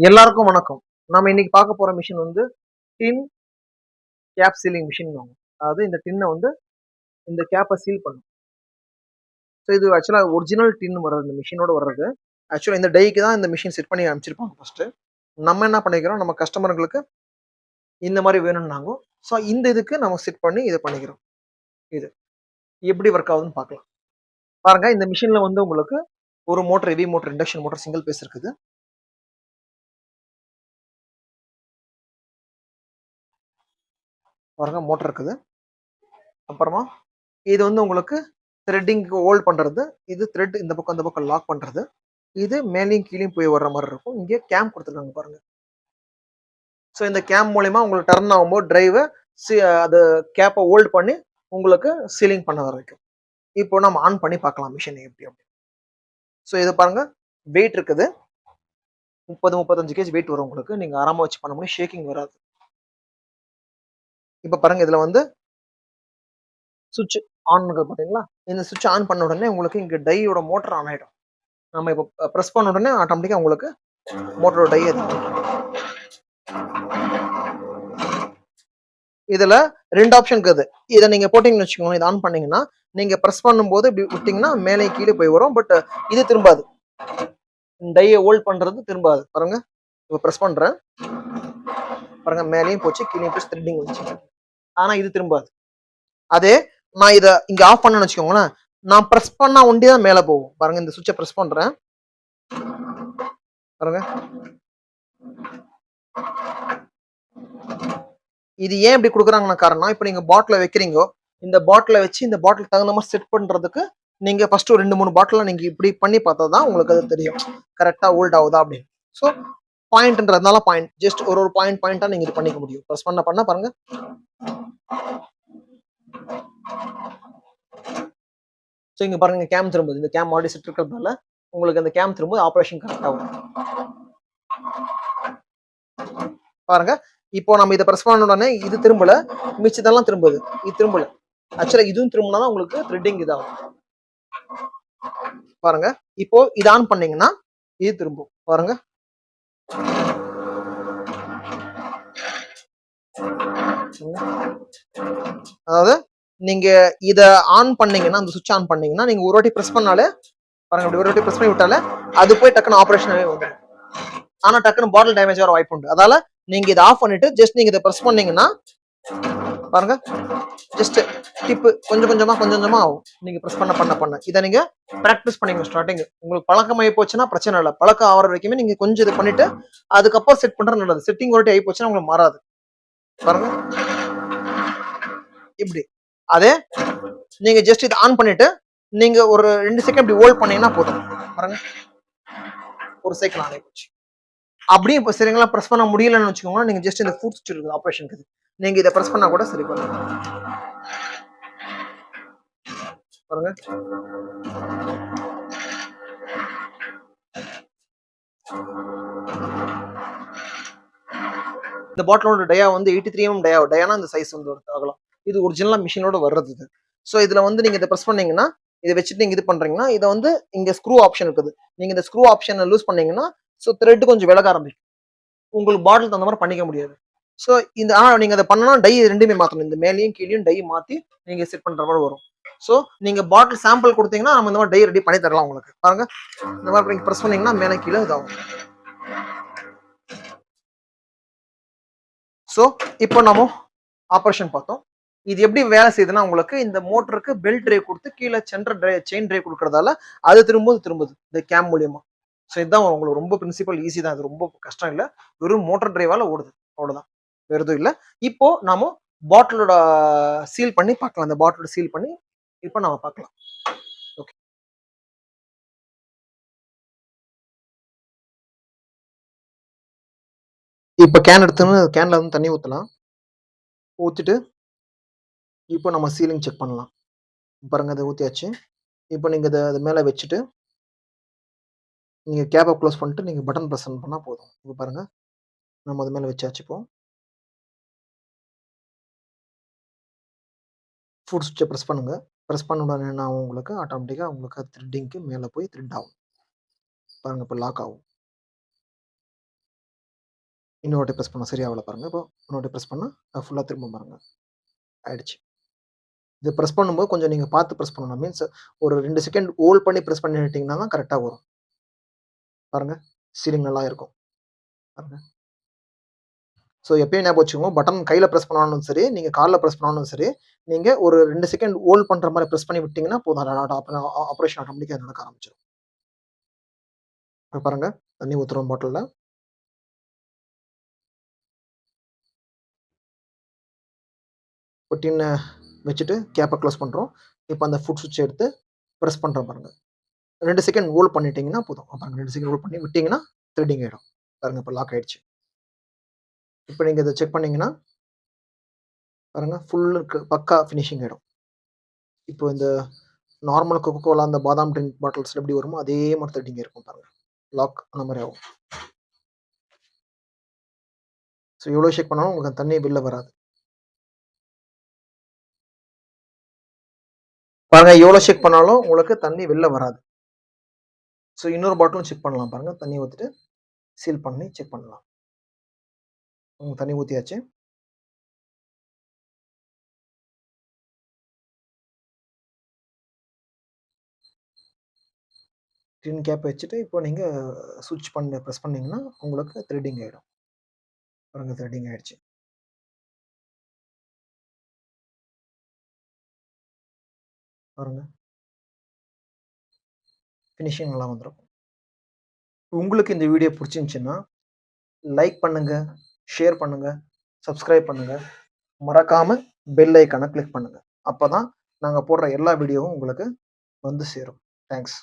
எல்லாருக்கும் வணக்கம். நாம இன்னைக்கு பார்க்க போற மிஷின் வந்து டின் கேப் சீலிங் மிஷின். அதாவது இந்த டின்னை வந்து இந்த கேப்பை சீல் பண்ணும். ஸோ இது ஆக்சுவலா ஒரிஜினல் டின் வர்றது, இந்த மிஷினோட வர்றது. ஆக்சுவலா இந்த டைக்கு தான் இந்த மிஷின் செட் பண்ணி அனுப்பிச்சிருப்பாங்க ஃபர்ஸ்ட். நம்ம என்ன பண்ணிக்கிறோம், நம்ம கஸ்டமர்களுக்கு இந்த மாதிரி வேணும்னாங்க. ஸோ இந்த இதுக்கு நம்ம செட் பண்ணி இதை பண்ணிக்கிறோம். இது எப்படி ஒர்க் ஆகுதுன்னு பார்க்கலாம். பாருங்க, இந்த மிஷின்ல வந்து உங்களுக்கு ஒரு motor, heavy motor, induction motor, single phase இருக்குது. பாருங்க, மோட்டர் இருக்குது. அப்புறமா இது வந்து உங்களுக்கு த்ரெட்டிங்க்கு ஹோல்ட் பண்றது. இது த்ரெட் இந்த பக்கம் அந்த பக்கம் லாக் பண்றது. இது மேலேயும் கீழேயும் போய் வர்ற மாதிரி இருக்கும். இங்கே கேம் கொடுத்துருக்காங்க பாருங்க. ஸோ இந்த கேம் மூலயமா உங்களுக்கு டர்ன் ஆகும்போது டிரைவை அது கேப்பை ஹோல்ட் பண்ணி உங்களுக்கு சீலிங் பண்ண வரைக்கும். இப்போ நம்ம ஆன் பண்ணி பார்க்கலாம் மிஷின் எப்படி அப்படி. ஸோ இதை பாருங்க, வெயிட் இருக்குது. 30-35 கேஜி வெயிட் வரும் உங்களுக்கு. நீங்க ஆராம வச்சு பண்ண முடியும், ஷேக்கிங் வராது. இப்போ பாருங்க, இதுல வந்து சுவிட்ச் ஆன் பண்ணுறது பார்த்தீங்களா? இந்த சுவிட்ச் ஆன் பண்ண உடனே உங்களுக்கு இங்க டையோட மோட்டர் ஆன் ஆயிடும். நம்ம இப்போ ப்ரெஸ் பண்ண உடனே ஆட்டோமேட்டிக்கா உங்களுக்கு மோட்டரோட டை இதுல 2 ஆப்ஷன் இருக்குது. இதை நீங்க போட்டீங்கன்னு வச்சுக்கோங்க, இதை ஆன் பண்ணீங்கன்னா நீங்க ப்ரெஸ் பண்ணும்போது இப்படி விட்டீங்கன்னா மேலே கீழே போய் வரும். பட் இது திரும்பாது. டையை ஹோல்ட் பண்றது திரும்பாது. பாருங்க, இப்போ ப்ரெஸ் பண்றேன் பாருங்க, மேலேயும் போச்சு கீழே போய் த்ரெட்டிங் வந்துச்சு. ஆனா இது திரும்பாது. அதே நான் இதை இங்க ஆஃப் பண்ணேன்னு வச்சுக்கோங்களேன், நான் ப்ரெஸ் பண்ணா ஒண்டி தான் மேலே போகும். பாருங்க, இந்த சுவிட்சை ப்ரெஸ் பண்றேன் பாருங்க. இது ஏன் இப்படி கொடுக்குறாங்கன்னு காரணம், இப்போ நீங்க பாட்டில் வைக்கிறீங்க, இந்த பாட்டில வச்சு இந்த பாட்டில் தகுந்த மாதிரி செட் பண்றதுக்கு நீங்க ஃபர்ஸ்ட் ஒரு 2-3 பாட்டில் நீங்க இப்படி பண்ணி பார்த்தா தான் உங்களுக்கு அது தெரியும் கரெக்டா ஹோல்ட் ஆகுதா அப்படின்னு. ஸோ பாயிண்ட்ன்றதுனால பாயிண்ட் ஜஸ்ட் ஒரு பாயிண்டா நீங்க இது பண்ணிக்க முடியும். ப்ரெஸ் பண்ண பாருங்க. ஸோ இங்க பாருங்க, கேம் திரும்புது. இந்த கேம் ஆல்ரெடி செட் இருக்கிறதுனால உங்களுக்கு அந்த கேம் திரும்ப ஆப்ரேஷன் கரெக்டா வரும். பாருங்க, இப்போ நம்ம இதை ப்ரெஸ் பண்ண உடனே இது திரும்பல, மிச்சதெல்லாம் திரும்புது. இது திரும்பல. ஆக்சுவலா இதுவும் திரும்பினா தான் உங்களுக்கு த்ரெட்டிங் இதாகும். பாருங்க, இப்போ இது ஆன் பண்ணீங்கன்னா இது திரும்பும். பாருங்க, அதாவது நீங்க இத ஆன் பண்ணீங்கன்னா, அந்த சுவிட்ச் ஆன் பண்ணீங்கன்னா நீங்க ஒரு வாட்டி ப்ரெஸ் பண்ணாலே பாருங்க, அப்படி ஒரு வாட்டி ப்ரெஸ் பண்ணி விட்டாலே அது போய் டக்குன்னு ஆப்ரேஷனாவே வந்துடும். ஆனா டக்குன்னு பாட்டில் டேமேஜ் வர வாய்ப்பு உண்டு. அதால நீங்க இதை ஆஃப் பண்ணிட்டு ஜஸ்ட் நீங்க இதை ப்ரெஸ் பண்ணீங்கன்னா பாருங்க, ஜஸ்ட் டிப்பு கொஞ்சம் கொஞ்சமா ஆகும். நீங்க ப்ரெஸ் பண்ண இதை நீங்க பிராக்டிஸ் பண்ணீங்க. ஸ்டார்டிங் உங்களுக்கு பழக்கமாயி போச்சுன்னா பிரச்சனை இல்லை. பழக்கம் ஆகிற வரைக்குமே நீங்க கொஞ்சம் இது பண்ணிட்டு அதுக்கப்புறம் செட் பண்றது நல்லது. செட்டிங் ஒரு வாட்டி ஆகி போச்சுன்னா உங்களுக்கு மாறாது. பாருங்க, இப்படி. அதே நீங்க ஜஸ்ட் இதை ஆன் பண்ணிட்டு நீங்க ஒரு 2 செகண்ட் இப்படி ஹோல்ட் பண்ணீங்கன்னா போதும். பாருங்க, ஒரு செகண்ட் ஆன் ஆகி போச்சு. அப்படியே இப்போ சரிங்களா, ப்ரெஸ் பண்ண முடியலன்னு வச்சுக்கோங்க, நீங்க ஜஸ்ட் இந்த ஃபுட் சுவிட்ச் இருக்குது ஆப்ரேஷனுக்கு, நீங்க இதை ப்ரெஸ் பண்ணா கூட சரி பண்ணுங்க. பாருங்க, இந்த பாட்டிலோட டயா வந்து 83 mm டயானா இந்த சைஸ் வந்து ஆகலாம். இது ஒரிஜினலா மிஷினோட வர்றது இது. ஸோ இதுல வந்து நீங்க இதை ப்ரெஸ் பண்ணீங்கன்னா, இதை வச்சுட்டு நீங்க இது பண்றீங்கன்னா, இதை வந்து இங்க ஸ்க்ரூ ஆப்ஷன் இருக்குது. நீங்க இந்த ஸ்க்ரூ ஆப்ஷனை லூஸ் பண்ணீங்கன்னா ஸோ த்ரெட் கொஞ்சம் விலக ஆரம்பிக்கும். உங்களுக்கு பாட்டில் தகுந்த மாதிரி பண்ணிக்க முடியாது. ஸோ இந்த நீங்க அதை பண்ணனா டை ரெண்டுமே மாத்தணும். இந்த மேலேயும் கீழேயும் டை மாத்தி நீங்க செட் பண்ற மாதிரி வரும். ஸோ நீங்க பாட்டில் சாம்பிள் கொடுத்தீங்கன்னா நம்ம இந்த மாதிரி டை ரெடி பண்ணி தரலாம் உங்களுக்கு. பாருங்க, இந்த மாதிரி நீங்க ப்ரெஸ் பண்ணீங்கன்னா மேலே கீழே இதாகும். ஸோ இப்போ நம்ம ஆப்ரேஷன் பார்த்தோம். இது எப்படி வேலை செய்யுதுன்னா, உங்களுக்கு இந்த மோட்டருக்கு பெல்ட் ட்ரை கொடுத்து கீழே செயின் ட்ரை கொடுக்கறதால அது திரும்புது இந்த கேம் மூலியமா. ஸோ இதுதான் உங்களுக்கு ரொம்ப பிரின்சிபல் ஈஸி தான். இது ரொம்ப கஷ்டம் இல்லை. வெறும் மோட்டர் டிரைவால ஓடுது, அவ்வளவுதான், வேற எதுவும் இல்லை. இப்போ நாம பாட்டிலோட சீல் பண்ணி பார்க்கலாம். அந்த பாட்டிலோட சீல் பண்ணி இப்போ நாம பார்க்கலாம். ஓகே, இப்போ கேன் எடுத்துன்னு கேன்ல வந்து தண்ணி ஊற்றலாம். ஊற்றிட்டு இப்போ நம்ம சீலிங் செக் பண்ணலாம். பாருங்க, அதை ஊற்றியாச்சு. இப்போ நீங்கள் இதை அது மேலே வச்சுட்டு நீங்கள் கேப்பை க்ளோஸ் பண்ணிட்டு நீங்கள் பட்டன் ப்ரெஸ் பண்ணால் போதும். இப்போ பாருங்க, நம்ம அது மேலே வச்சாச்சு. இப்போ ஃபுட் சுவிட்சை ப்ரெஸ் பண்ணுங்க. ப்ரெஸ் பண்ண உடனே என்ன ஆகும், உங்களுக்கு ஆட்டோமேட்டிக்காக உங்களுக்கு த்ரெட்டிங்க்கு மேலே போய் த்ரெட் ஆகும். பாருங்க, இப்போ லாக் ஆகும். இன்னொரு வாட்டி ப்ரெஸ் பண்ணா சரியாகல பாருங்க. இப்போ இன்னொரு வாட்டி ப்ரெஸ் பண்ணா ஃபுல்லா திரும்ப பாருங்க. ஆயிடுச்சு. இது பிரஸ் பண்ணும்போது கொஞ்சம் நீங்க பார்த்து பிரஸ் பண்ணணும். மீன்ஸ் ஒரு 2 செகண்ட் ஹோல்ட் பண்ணி பிரஸ் பண்ணிட்டீங்கன்னா தான் கரெக்ட்டா வரும். பாருங்க. சீலிங் நல்லா இருக்கும். பாருங்க. ஸோ எப்பயும் ஞாபகம் வச்சுக்கோங்க. பட்டன் கையில பிரஸ் பண்ணாலும் சரி, நீங்க கால்ல பிரஸ் பண்ணாலும் சரி, நீங்க ஒரு 2 செகண்ட் ஹோல்ட் பண்ற மாரி பிரஸ் பண்ணி விட்டீங்கன்னா போதும். ஆப்பரேஷன் ஆட்டோமேட்டிக்கா நடக்க ஆரம்பிச்சுரும். இப்ப பாருங்க. தண்ணி ஊத்துறோம் பாட்டில்ல. இப்போ டின்ன வச்சுட்டு கேப்ப க்ளோஸ் பண்றோம். இப்ப அந்த ஃபுட் ஸ்விட்ச எடுத்து பிரஸ் பண்றோம் பாருங்க. 2 செகண்ட் ஹோல்ட் பண்ணிட்டீங்கன்னா போதும். பாருங்க 2 செகண்ட் ஹோல்ட் பண்ணி விட்டீங்கன்னா த்ரெடிங் ஆயிடும். பாருங்க இப்ப லாக் ஆயிடுச்சு. இப்ப நீங்க இத செக் பண்ணீங்கன்னா, பாருங்க பக்கா ஃபினிஷிங் ஆயிடும். இப்போ இந்த நார்மல் கோகோ கோலா அந்த பாதாம் ட்ரிங்க் பாட்டில்ஸ்ல எப்படி வருமோ, அதே மாரி த்ரெடிங் இருக்கும் பாருங்க. லாக் அந்த மாரி ஆகும். ஸோ எவ்வளோ ஷேக் பண்ணாலும் உங்களுக்கு அந்த தண்ணி வெளில வராது. பாருங்க எவ்வளோ ஷேக் பண்ணாலும் உங்களுக்கு தண்ணி வெளில வராது. ஸோ இன்னொரு பாட்டிலும் செக் பண்ணலாம் பாருங்க. தண்ணி ஊத்திட்டு சீல் பண்ணி செக் பண்ணலாம். தண்ணி ஊத்தியாச்சு. டின் கேப் வச்சுட்டு இப்போ நீங்க ஸ்விட்ச் பண்ணி பிரஸ் பண்ணீங்கன்னா, உங்களுக்கு த்ரெடிங் ஆயிடும். பாருங்க த்ரெடிங் ஆயிடுச்சு. பாருங்க. ஃபினிஷிங் நல்லா வந்துரும். உங்களுக்கு இந்த வீடியோ புடிச்சிருந்துச்சுன்னா, லைக் பண்ணுங்க, ஷேர் பண்ணுங்க, சப்ஸ்கிரைப் பண்ணுங்க. மறக்காம பெல் ஐகான கிளிக் பண்ணுங்க. அப்பதான் நாங்க போடுற எல்லா வீடியோவும் உங்களுக்கு வந்து சேரும். தேங்க்ஸ்.